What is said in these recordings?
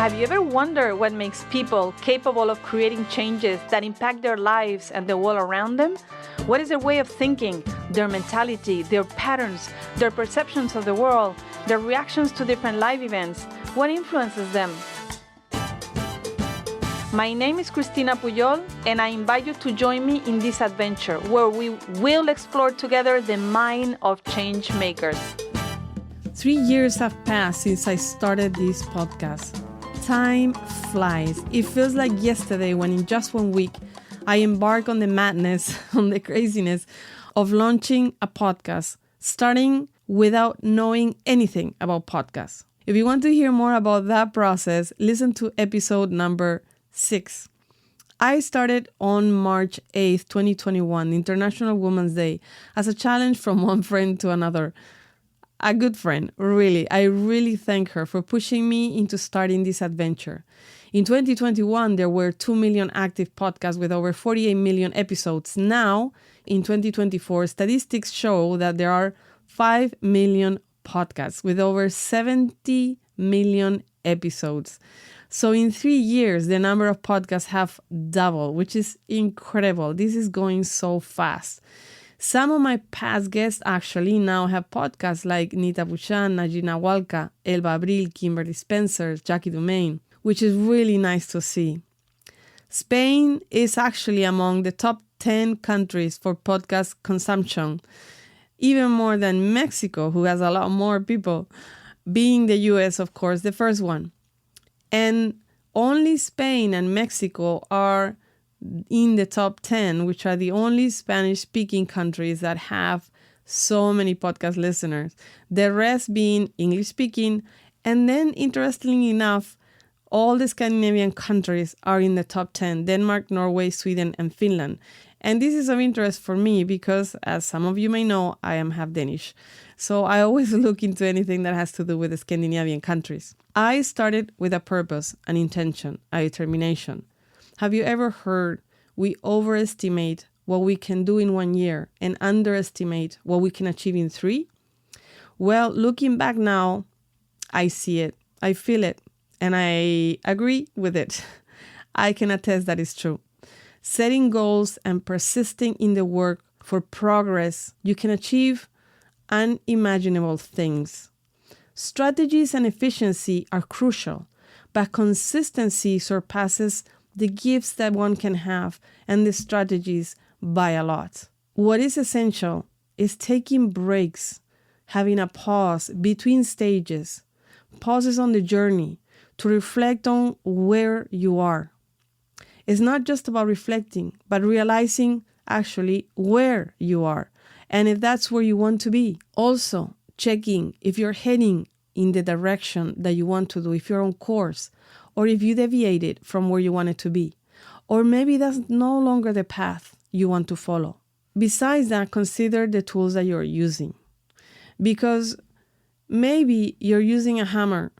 Have you ever wondered what makes people capable of creating changes that impact their lives and the world around them? What is their way of thinking, their mentality, their patterns, their perceptions of the world, their reactions to different life events? What influences them? My name is Cristina Pujol, and I invite you to join me in this adventure where we will explore together the mind of change makers. 3 years have passed since I started this podcast. Time flies. It feels like yesterday when in just 1 week, I embarked on the madness, on the craziness of launching a podcast, starting without knowing anything about podcasts. If you want to hear more about that process, listen to episode number 6. I started on March 8th, 2021, International Women's Day, as a challenge from one friend to another. A good friend, really. I really thank her for pushing me into starting this adventure. In 2021, there were 2 million active podcasts with over 48 million episodes. Now, in 2024, statistics show that there are 5 million podcasts with over 70 million episodes. So in 3 years, the number of podcasts have doubled, which is incredible. This is going so fast. Some of my past guests actually now have podcasts like Nita Buchan, Najina Walka, Elba Abril, Kimberly Spencer, Jackie Dumaine, which is really nice to see. Spain is actually among the top 10 countries for podcast consumption, even more than Mexico, who has a lot more people, being the US, of course, the first one. And only Spain and Mexico are in the top 10, which are the only Spanish-speaking countries that have so many podcast listeners. The rest being English-speaking. And then, interestingly enough, all the Scandinavian countries are in the top 10, Denmark, Norway, Sweden, and Finland. And this is of interest for me because, as some of you may know, I am half Danish. So I always look into anything that has to do with the Scandinavian countries. I started with a purpose, an intention, a determination. Have you ever heard we overestimate what we can do in 1 year and underestimate what we can achieve in 3? Well, looking back now, I see it, I feel it, and I agree with it. I can attest that it's true. Setting goals and persisting in the work for progress, you can achieve unimaginable things. Strategies and efficiency are crucial, but consistency surpasses the gifts that one can have and the strategies by a lot. What is essential is taking breaks, having a pause between stages, pauses on the journey to reflect on where you are. It's not just about reflecting, but realizing actually where you are and if that's where you want to be. Also, checking if you're heading in the direction that you want to do, if you're on course, or if you deviated from where you wanted to be. Or maybe that's no longer the path you want to follow. Besides that, consider the tools that you're using. Because maybe you're using a hammer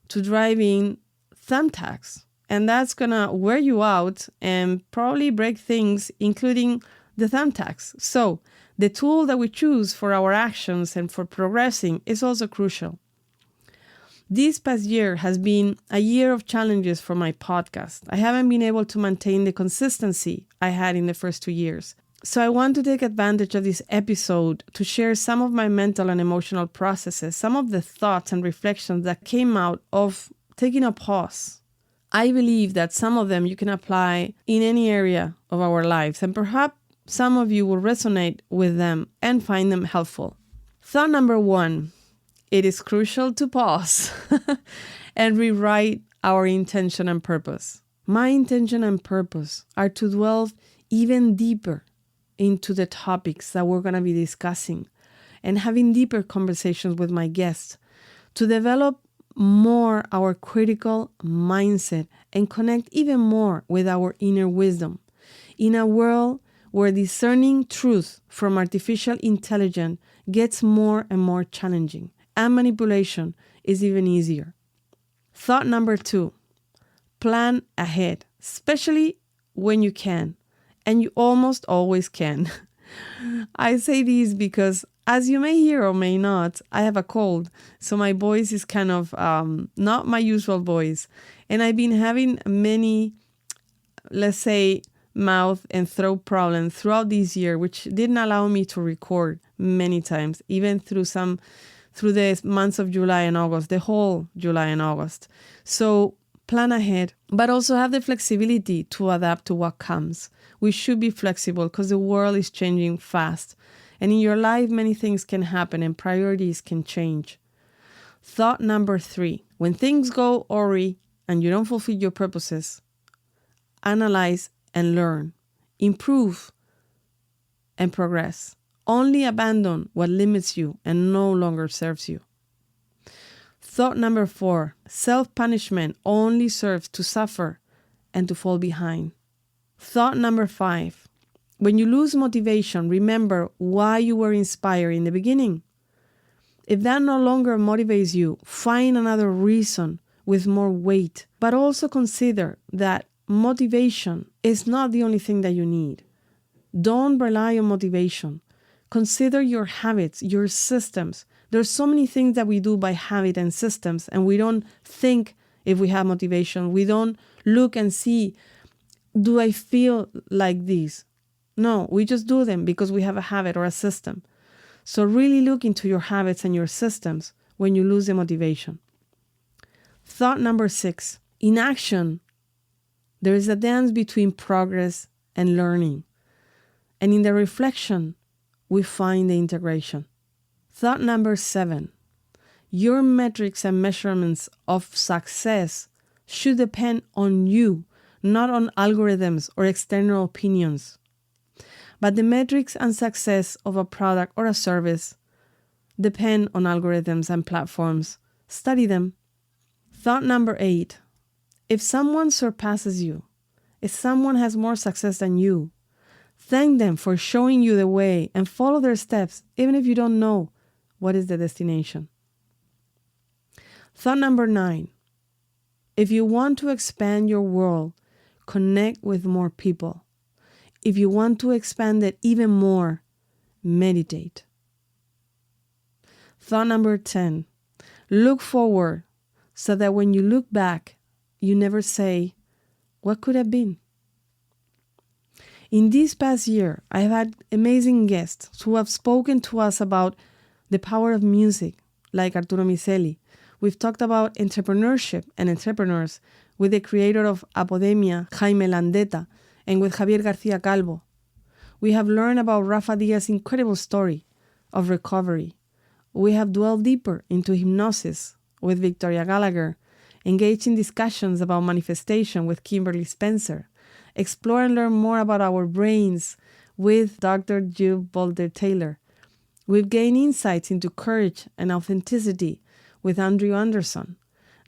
to drive in thumbtacks, and that's going to wear you out and probably break things, including the thumbtacks. So the tool that we choose for our actions and for progressing is also crucial. This past year has been a year of challenges for my podcast. I haven't been able to maintain the consistency I had in the first 2 years. So I want to take advantage of this episode to share some of my mental and emotional processes, some of the thoughts and reflections that came out of taking a pause. I believe that some of them you can apply in any area of our lives, and perhaps some of you will resonate with them and find them helpful. Thought number 1. It is crucial to pause and rewrite our intention and purpose. My intention and purpose are to delve even deeper into the topics that we're going to be discussing and having deeper conversations with my guests to develop more our critical mindset and connect even more with our inner wisdom in a world where discerning truth from artificial intelligence gets more and more challenging. And manipulation is even easier. Thought number 2, plan ahead, especially when you can, and you almost always can. I say this because, as you may hear or may not, I have a cold. So my voice is kind of not my usual voice. And I've been having many, let's say, mouth and throat problems throughout this year, which didn't allow me to record many times, even through the months of July and August, the whole July and August. So plan ahead, but also have the flexibility to adapt to what comes. We should be flexible because the world is changing fast. And in your life, many things can happen and priorities can change. Thought number 3, when things go awry and you don't fulfill your purposes, analyze and learn, improve and progress. Only abandon what limits you and no longer serves you. Thought number 4, self-punishment only serves to suffer and to fall behind. Thought number 5, when you lose motivation, remember why you were inspired in the beginning. If that no longer motivates you, find another reason with more weight, but also consider that motivation is not the only thing that you need. Don't rely on motivation. Consider your habits, your systems. There's so many things that we do by habit and systems, and we don't think if we have motivation. We don't look and see, do I feel like this? No, we just do them because we have a habit or a system. So really look into your habits and your systems when you lose the motivation. Thought number 6, in action, there is a dance between progress and learning. And in the reflection, we find the integration. Thought number 7, your metrics and measurements of success should depend on you, not on algorithms or external opinions. But the metrics and success of a product or a service depend on algorithms and platforms. Study them. Thought number 8, if someone surpasses you, if someone has more success than you, thank them for showing you the way and follow their steps, even if you don't know what is the destination. Thought number 9, if you want to expand your world, connect with more people. If you want to expand it even more, meditate. Thought number 10, look forward so that when you look back, you never say, what could have been? In this past year, I have had amazing guests who have spoken to us about the power of music, like Arturo Miseli. We've talked about entrepreneurship and entrepreneurs with the creator of Apodemia, Jaime Landeta, and with Javier García Calvo. We have learned about Rafa Diaz's incredible story of recovery. We have dwelled deeper into hypnosis with Victoria Gallagher, engaged in discussions about manifestation with Kimberly Spencer, explore and learn more about our brains with Dr. Jill Boulder-Taylor. We've gained insights into courage and authenticity with Andrew Anderson,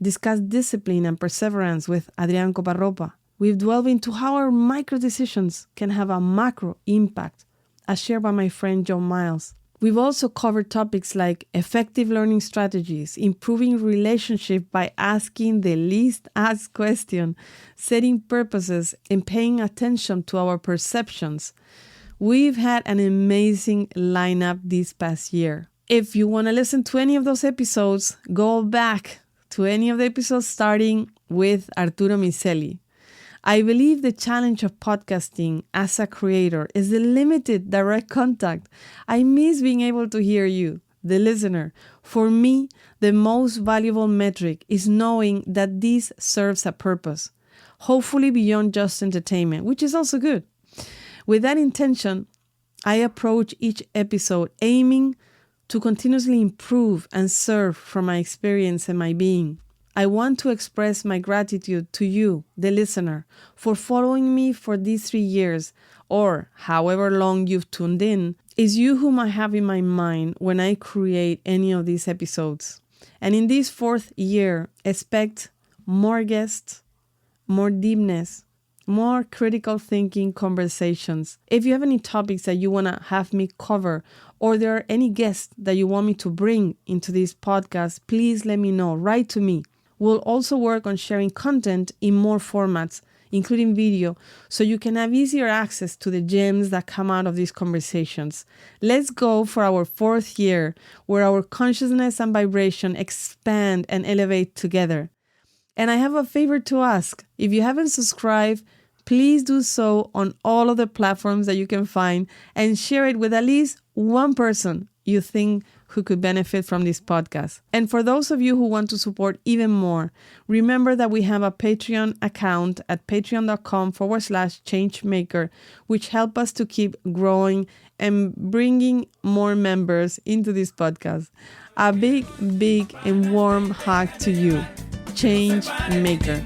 discussed discipline and perseverance with Adrián Coparropa. We've delved into how our micro decisions can have a macro impact, as shared by my friend John Miles. We've also covered topics like effective learning strategies, improving relationship by asking the least asked question, setting purposes, and paying attention to our perceptions. We've had an amazing lineup this past year. If you want to listen to any of those episodes, go back to any of the episodes starting with Arturo Miseli. I believe the challenge of podcasting as a creator is the limited direct contact. I miss being able to hear you, the listener. For me, the most valuable metric is knowing that this serves a purpose, hopefully beyond just entertainment, which is also good. With that intention, I approach each episode aiming to continuously improve and serve from my experience and my being. I want to express my gratitude to you, the listener, for following me for these 3 years, or however long you've tuned in. It's you whom I have in my mind when I create any of these episodes. And in this 4th year, expect more guests, more deepness, more critical thinking conversations. If you have any topics that you want to have me cover, or there are any guests that you want me to bring into this podcast, please let me know. Write to me. We'll also work on sharing content in more formats including video, so you can have easier access to the gems that come out of these conversations. Let's go for our 4th year, where our consciousness and vibration expand and elevate together. And I have a favor to ask. If you haven't subscribed, please do so on all of the platforms that you can find and share it with at least one person you think who could benefit from this podcast. And for those of you who want to support even more, remember that we have a Patreon account at patreon.com/changemaker, which help us to keep growing and bringing more members into this podcast. A big, big and warm hug to you, Change Maker.